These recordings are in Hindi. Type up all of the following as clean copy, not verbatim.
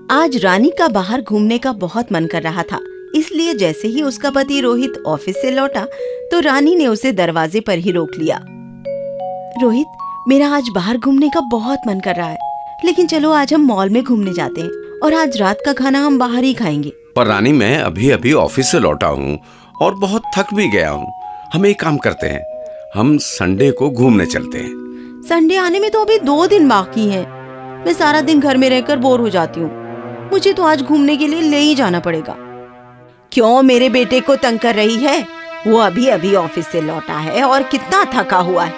आज रानी का बाहर घूमने का बहुत मन कर रहा था, इसलिए जैसे ही उसका पति रोहित ऑफिस से लौटा तो रानी ने उसे दरवाजे पर ही रोक लिया। रोहित, मेरा आज बाहर घूमने का बहुत मन कर रहा है, लेकिन चलो आज हम मॉल में घूमने जाते हैं और आज रात का खाना हम बाहर ही खाएंगे। पर रानी, मैं अभी अभी ऑफिस से लौटा हूँ और बहुत थक भी गया हूँ। हम एक काम करते हैं, हम संडे को घूमने चलते हैं। संडे आने में तो अभी 2 दिन बाकी हैं। मैं सारा दिन घर में रहकर बोर हो जाती हूँ। मुझे तो आज घूमने के लिए ले ही जाना पड़ेगा। क्यों मेरे बेटे को तंग कर रही है? वो अभी अभी ऑफिस से लौटा है और कितना थका हुआ है।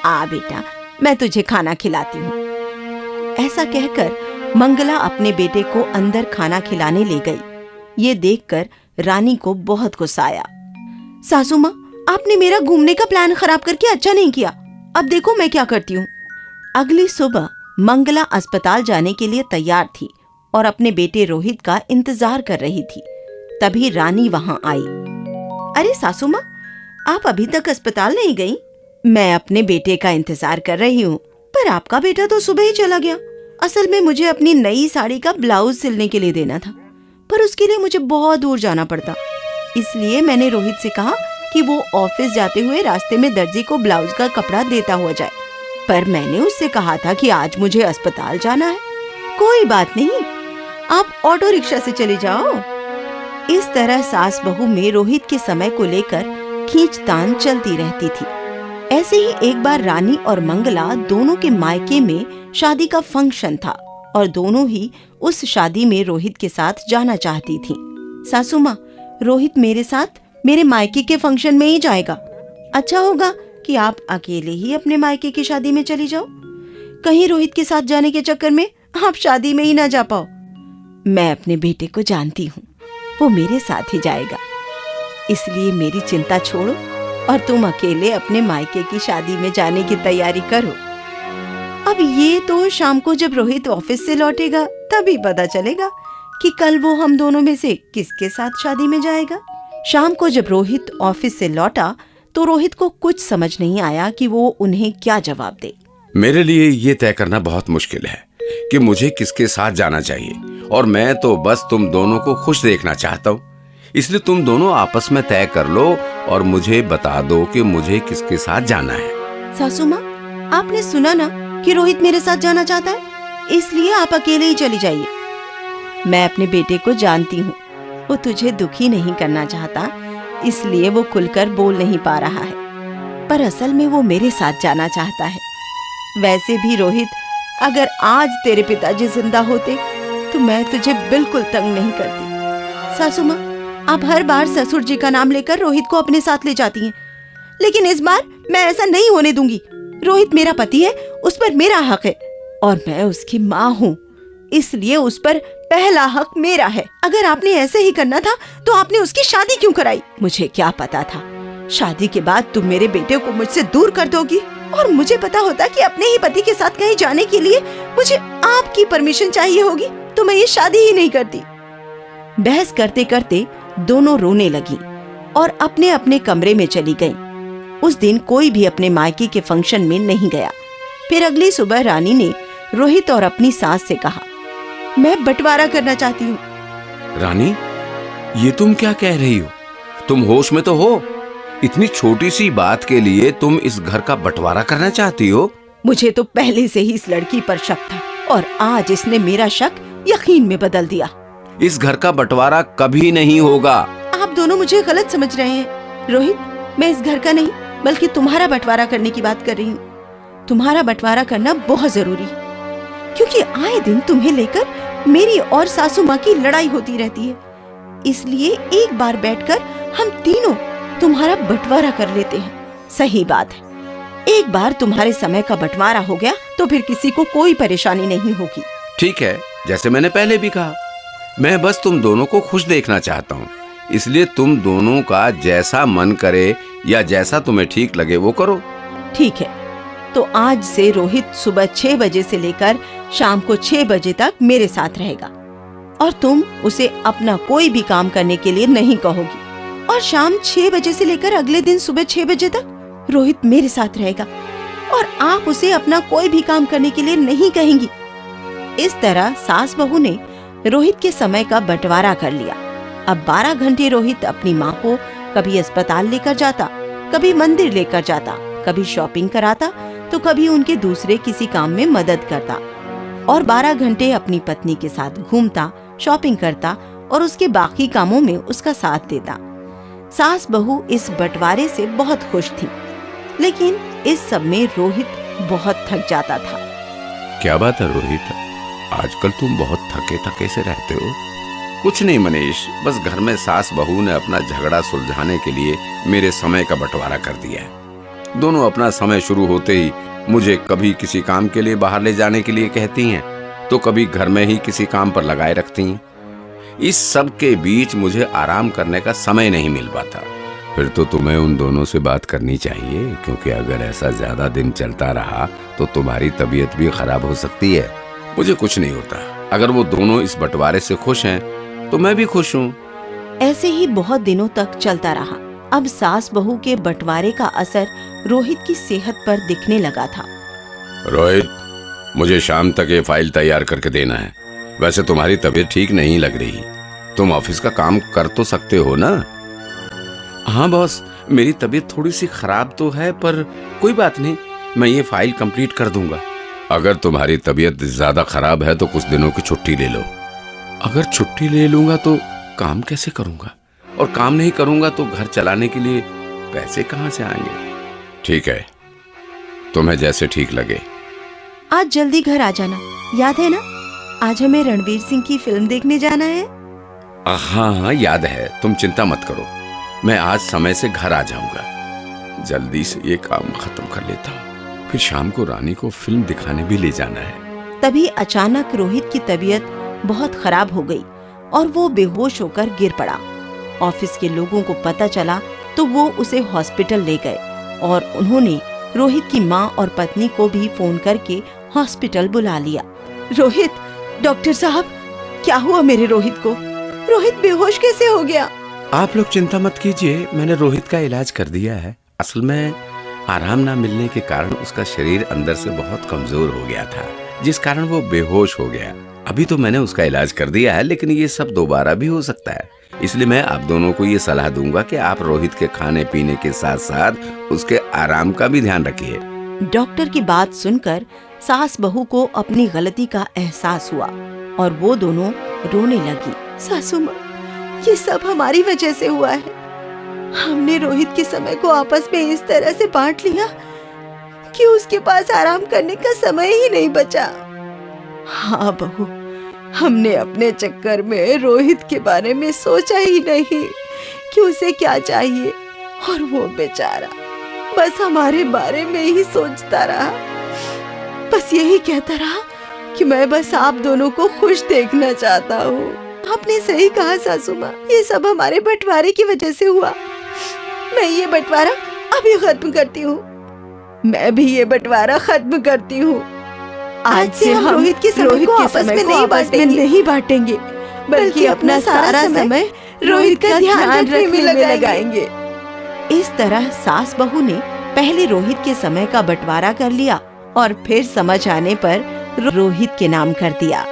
आ बेटा, मैं तुझे खाना खिलाती हूँ। ऐसा कहकर मंगला अपने बेटे को अंदर खाना खिलाने ले गई। ये देखकर रानी को बहुत गुस्सा आया। सासू माँ, आपने मेरा घूमने का प्लान खराब करके अच्छा नहीं किया। अब देखो मैं क्या करती हूँ। अगली सुबह मंगला अस्पताल जाने के लिए तैयार थी और अपने बेटे रोहित का इंतजार कर रही थी। तभी रानी वहां आई। अरे सासू माँ, आप अभी तक अस्पताल नहीं गई? मैं अपने बेटे का इंतजार कर रही हूँ, पर आपका बेटा तो सुबह ही चला गया। असल में मुझे अपनी नई साड़ी का ब्लाउज सिलने के लिए देना था, पर उसके लिए मुझे बहुत दूर जाना पड़ता। इसलिए मैंने रोहित से कहा कि वो ऑफिस जाते हुए रास्ते में दर्जी को ब्लाउज का कपड़ा देता हुआ जाए, पर मैंने उससे कहा था कि आज मुझे अस्पताल जाना है। कोई बात नहीं, आप ऑटो रिक्शा से चले जाओ। इस तरह सास बहू में रोहित के समय को लेकर खींचतान चलती रहती थी। ऐसे ही एक बार रानी और मंगला दोनों के मायके में शादी का फंक्शन था और दोनों ही उस शादी में रोहित के साथ जाना चाहती थी। सासू माँ, रोहित मेरे साथ मेरे मायके के फंक्शन में ही जाएगा। अच्छा होगा कि आप अकेले ही अपने मायके की शादी में चली जाओ। कहीं रोहित के साथ जाने के चक्कर में आप शादी में ही ना जा पाओ। मैं अपने बेटे को जानती हूँ, वो मेरे साथ ही जाएगा। इसलिए मेरी चिंता छोड़ो और तुम अकेले अपने मायके की शादी में जाने की तैयारी करो। अब ये तो शाम को जब रोहित ऑफिस से लौटेगा तभी पता चलेगा कि कल वो हम दोनों में से किसके साथ शादी में जाएगा। शाम को जब रोहित ऑफिस से लौटा तो रोहित को कुछ समझ नहीं आया कि वो उन्हें क्या जवाब दे। मेरे लिए ये तय करना बहुत मुश्किल है कि मुझे किसके साथ जाना चाहिए, और मैं तो बस तुम दोनों को खुश देखना चाहता हूँ। इसलिए तुम दोनों आपस में तय कर लो और मुझे बता दो कि मुझे किसके साथ जाना है। सासू माँ, आपने सुना ना कि रोहित मेरे साथ जाना चाहता है, इसलिए आप अकेले ही चली जाइए। मैं अपने बेटे को जानती हूँ, वो तुझे दुखी नहीं करना चाहता, इसलिए वो खुलकर बोल नहीं पा रहा है, पर असल में वो मेरे साथ जाना चाहता है। वैसे भी रोहित, अगर आज तेरे पिताजी जिंदा होते तो मैं तुझे बिल्कुल तंग नहीं करती। सासू माँ, आप हर बार ससुर जी का नाम लेकर रोहित को अपने साथ ले जाती हैं, लेकिन इस बार मैं ऐसा नहीं होने दूंगी। रोहित मेरा पति है, उस पर मेरा हक है और मैं उसकी माँ हूँ, इसलिए उस पर पहला हक मेरा है। अगर आपने ऐसे ही करना था तो आपने उसकी शादी क्यों कराई? मुझे क्या पता था शादी के बाद तुम मेरे बेटे को मुझसे दूर कर दोगी, और मुझे पता होता कि अपने ही पति के साथ कहीं जाने के लिए मुझे आपकी परमिशन चाहिए होगी तो मैं ये शादी ही नहीं करती। बहस करते करते दोनों रोने लगी और अपने अपने कमरे में चली गईं। उस दिन कोई भी अपने मायके के फंक्शन में नहीं गया। फिर अगली सुबह रानी ने रोहित और अपनी सास से कहा, मैं बंटवारा करना चाहती हूँ। रानी, ये तुम क्या कह रही हो? तुम होश में तो हो? इतनी छोटी सी बात के लिए तुम इस घर का बंटवारा करना चाहती हो? मुझे तो पहले से ही इस लड़की पर शक था और आज इसने मेरा शक यकीन में बदल दिया। इस घर का बंटवारा कभी नहीं होगा। आप दोनों मुझे गलत समझ रहे हैं। रोहित, मैं इस घर का नहीं बल्कि तुम्हारा बंटवारा करने की बात कर रही हूँ। तुम्हारा बंटवारा करना बहुत जरूरी है, क्योंकि आए दिन तुम्हें लेकर मेरी और सासू माँ की लड़ाई होती रहती है। इसलिए एक बार बैठकर हम तीनों तुम्हारा बंटवारा कर लेते हैं। सही बात है, एक बार तुम्हारे समय का बंटवारा हो गया तो फिर किसी को कोई परेशानी नहीं होगी। ठीक है, जैसे मैंने पहले भी कहा, मैं बस तुम दोनों को खुश देखना चाहता हूँ, इसलिए तुम दोनों का जैसा मन करे या जैसा तुम्हें ठीक लगे वो करो। ठीक है, तो आज से रोहित सुबह 6 बजे से लेकर शाम को 6 बजे तक मेरे साथ रहेगा और तुम उसे अपना कोई भी काम करने के लिए नहीं कहोगी। और शाम 6 बजे से लेकर अगले दिन सुबह 6 बजे तक रोहित मेरे साथ रहेगा और आप उसे अपना कोई भी काम करने के लिए नहीं कहेंगी। इस तरह सास बहू ने रोहित के समय का बंटवारा कर लिया। अब 12 घंटे रोहित अपनी माँ को कभी अस्पताल लेकर जाता, कभी मंदिर लेकर जाता, कभी शॉपिंग कराता, तो कभी उनके दूसरे किसी काम में मदद करता, और 12 घंटे अपनी पत्नी के साथ घूमता, शॉपिंग करता और उसके बाकी कामों में उसका साथ देता। सास बहू इस बंटवारे से बहुत खुश थी, लेकिन इस सब में रोहित बहुत थक जाता था। क्या बात है रोहित, आजकल तुम बहुत थके थके से रहते हो? कुछ नहीं मनीष, बस घर में सास बहू ने अपना झगड़ा सुलझाने के लिए मेरे समय का बंटवारा कर दिया है। दोनों अपना समय शुरू होते ही मुझे कभी किसी काम के लिए बाहर ले जाने के लिए कहती हैं, तो कभी घर में ही किसी काम पर लगाए रखती हैं। इस सब के बीच मुझे आराम करने का समय नहीं मिल पाता। फिर तो तुम्हें उन दोनों से बात करनी चाहिए, क्योंकि अगर ऐसा ज्यादा दिन चलता रहा तो तुम्हारी तबीयत भी खराब हो सकती है। मुझे कुछ नहीं होता, अगर वो दोनों इस बंटवारे से खुश हैं तो मैं भी खुश हूँ। ऐसे ही बहुत दिनों तक चलता रहा। अब सास बहू के बंटवारे का असर रोहित की सेहत पर दिखने लगा था। रोहित, मुझे शाम तक ये फाइल तैयार करके देना है। वैसे तुम्हारी तबीयत ठीक नहीं लग रही, तुम ऑफिस का काम कर तो सकते हो ना? हाँ बॉस, मेरी तबीयत थोड़ी सी खराब तो है, पर कोई बात नहीं, मैं ये फाइल कंप्लीट कर दूंगा। अगर तुम्हारी तबीयत ज्यादा खराब है तो कुछ दिनों की छुट्टी ले लो। अगर छुट्टी ले लूंगा तो काम कैसे करूंगा, और काम नहीं करूंगा तो घर चलाने के लिए पैसे कहाँ से आएंगे? ठीक है, तुम्हें जैसे ठीक लगे। आज जल्दी घर आ जाना, याद है ना? आज हमें रणवीर सिंह की फिल्म देखने जाना है। हाँ हाँ याद है, तुम चिंता मत करो, मैं आज समय से घर आ जाऊंगा। जल्दी से ये काम खत्म कर लेता हूँ, फिर शाम को रानी को फिल्म दिखाने भी ले जाना है। तभी अचानक रोहित की तबीयत बहुत खराब हो गई और वो बेहोश होकर गिर पड़ा। ऑफिस के लोगों को पता चला तो वो उसे हॉस्पिटल ले गए, और उन्होंने रोहित की माँ और पत्नी को भी फोन करके हॉस्पिटल बुला लिया। रोहित, डॉक्टर साहब, क्या हुआ मेरे रोहित को? रोहित बेहोश कैसे हो गया? आप लोग चिंता मत कीजिए, मैंने रोहित का इलाज कर दिया है। असल में आराम ना मिलने के कारण उसका शरीर अंदर से बहुत कमजोर हो गया था, जिस कारण वो बेहोश हो गया। अभी तो मैंने उसका इलाज कर दिया है, लेकिन ये सब दोबारा भी हो सकता है। इसलिए मैं आप दोनों को ये सलाह दूंगा कि आप रोहित के खाने पीने के साथ साथ उसके आराम का भी ध्यान रखिए। डॉक्टर की बात सुनकर सास बहू को अपनी गलती का एहसास हुआ और वो दोनों रोने लगी। सासू माँ, ये सब हमारी वजह से हुआ है। हमने रोहित के समय को आपस में इस तरह से बांट लिया कि उसके पास आराम करने का समय ही नहीं बचा। हाँ बहू, हमने अपने चक्कर में रोहित के बारे में सोचा ही नहीं कि उसे क्या चाहिए, और वो बेचारा बस हमारे बारे में ही सोचता रहा। बस यही कहता रहा कि मैं बस आप दोनों को खुश देखना चाहता हूँ। आपने सही कहा सासू माँ, ये सब हमारे बंटवारे की वजह से हुआ। मैं ये बंटवारा अभी खत्म करती हूँ। मैं भी ये बंटवारा खत्म करती हूँ। आज से हम रोहित के समय को आपस में नहीं बांटेंगे, बल्कि अपना सारा समय रोहित का ध्यान रखने में लगाएंगे। इस तरह सास बहू ने पहले रोहित के समय का बंटवारा कर लिया और फिर समझ आने पर रोहित के नाम कर दिया।